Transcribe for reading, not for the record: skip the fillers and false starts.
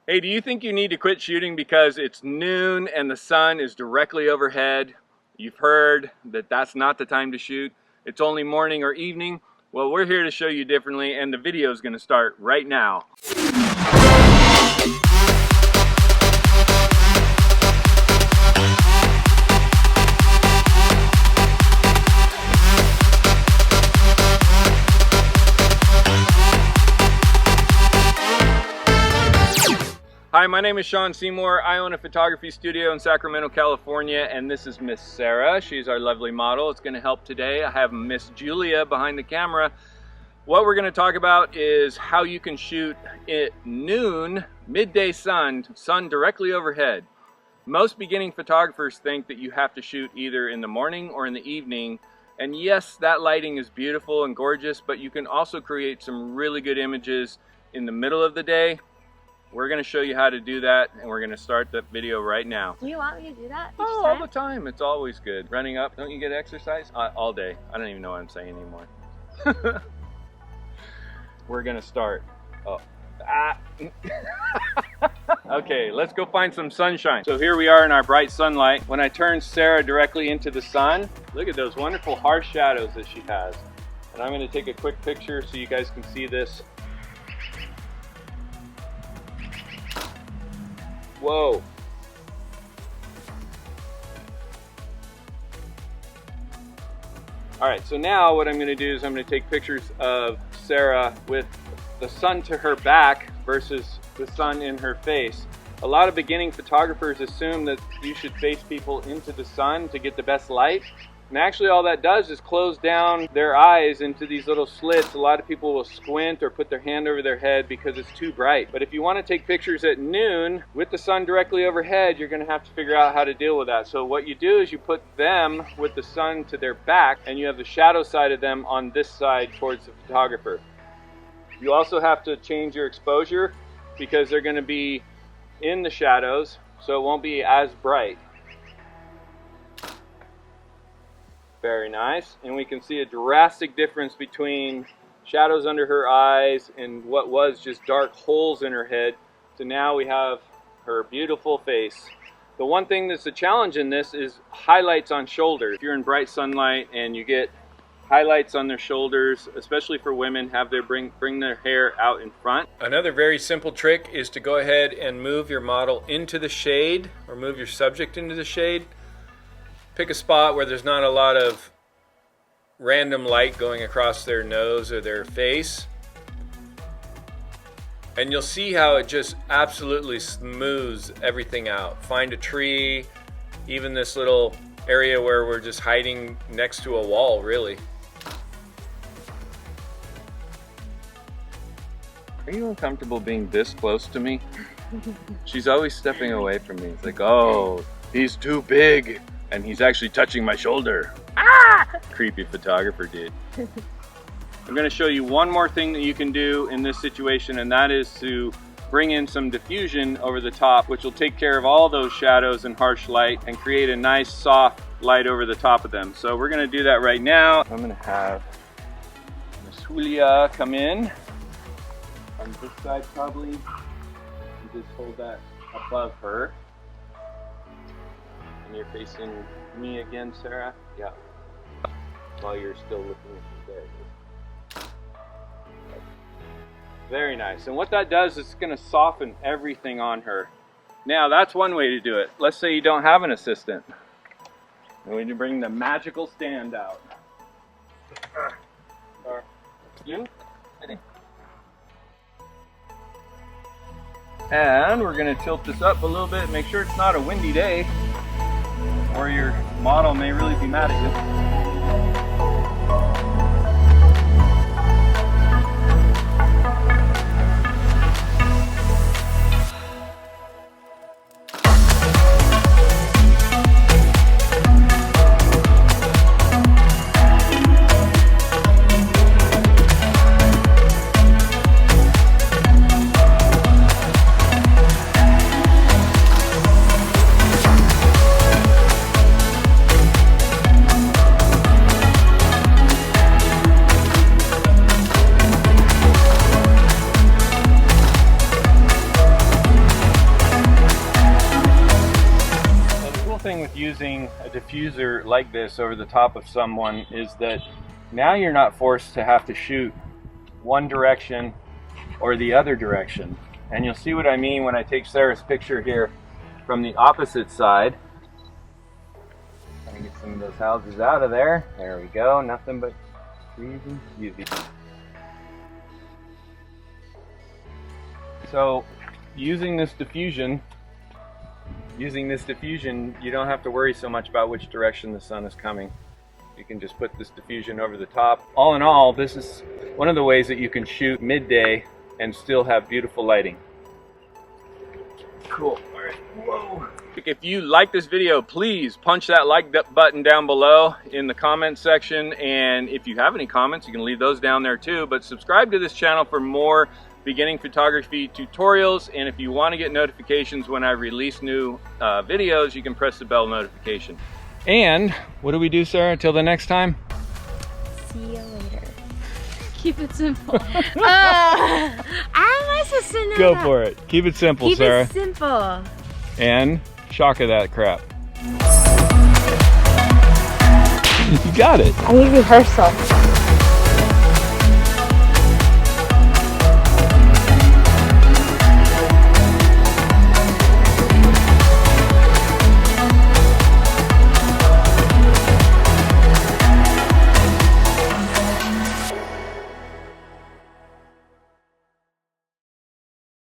Hey, do you think you need to quit shooting because it's noon and the sun is directly overhead? You've heard that that's not the time to shoot. It's only morning or evening. Well, we're here to show you differently, and the video is going to start right now. Hi, my name is Sean Seymour. I own a photography studio in Sacramento, California, and this is Miss Sarah. She's our lovely model. It's going to help today. I have Miss Julia behind the camera. What we're going to talk about is how you can shoot at noon, midday sun directly overhead. Most beginning photographers think that you have to shoot either in the morning or in the evening. And yes, that lighting is beautiful and gorgeous, but you can also create some really good images in the middle of the day. We're going to show you how to do that, and we're going to start the video right now. Do you want me to do that? Oh, all the time. It's always good. Running up, don't you get exercise? All day. I don't even know what I'm saying anymore. We're going to start. Oh. Okay, let's go find some sunshine. So here we are in our bright sunlight. When I turn Sarah directly into the sun, look at those wonderful harsh shadows that she has. And I'm going to take a quick picture so you guys can see this. Whoa. Alright, so now what I'm going to do is I'm going to take pictures of Sarah with the sun to her back versus the sun in her face. A lot of beginning photographers assume that you should face people into the sun to get the best light. And actually all that does is close down their eyes into these little slits. A lot of people will squint or put their hand over their head because it's too bright. But if you want to take pictures at noon with the sun directly overhead, you're going to have to figure out how to deal with that. So what you do is you put them with the sun to their back, and you have the shadow side of them on this side towards the photographer. You also have to change your exposure because they're going to be in the shadows, so it won't be as bright. Very nice, and we can see a drastic difference between shadows under her eyes and what was just dark holes in her head. So now we have her beautiful face. The one thing that's a challenge in this is highlights on shoulders. If you're in bright sunlight and you get highlights on their shoulders, especially for women, have their bring their hair out in front. Another very simple trick is to go ahead and move your model into the shade, or move your subject into the shade. Pick a spot where there's not a lot of random light going across their nose or their face, and you'll see how it just absolutely smooths everything out. Find a tree, even this little area where we're just hiding next to a wall, really. Are you uncomfortable being this close to me? She's always stepping away from me. It's like, oh, he's too big. And he's actually touching my shoulder. Ah! Creepy photographer, dude. I'm going to show you one more thing that you can do in this situation, and that is to bring in some diffusion over the top, which will take care of all those shadows and harsh light and create a nice soft light over the top of them. So we're going to do that right now. I'm going to have Miss Julia come in on this side probably, and just hold that above her. And you're facing me again, Sarah? Yeah. While you're still looking at me there. Very nice. And what that does is it's going to soften everything on her. Now, that's one way to do it. Let's say you don't have an assistant. And we need to bring the magical stand out. You? And we're going to tilt this up a little bit, make sure it's not a windy day, or your model may really be mad at you. with using a diffuser like this over the top of someone is that now you're not forced to have to shoot one direction or the other direction. And you'll see what I mean when I take Sarah's picture here from the opposite side. Trying to get some of those houses out of there. There we go, nothing but trees and beauty. So using this diffusion, you don't have to worry so much about which direction the sun is coming. You can just put this diffusion over the top. All in all, this is one of the ways that you can shoot midday and still have beautiful lighting. Cool. All right. Whoa. If you like this video, please punch that like button down below in the comments section. And if you have any comments, you can leave those down there too. But subscribe to this channel for more beginning photography tutorials. And if you want to get notifications when I release new videos, you can press the bell notification. And what do we do, Sarah, until the next time? See you later. Keep it simple. How am I supposed to know Go that? for it. Keep it simple, Sarah. Keep it simple. And shock of that crap. You got it. I need rehearsal.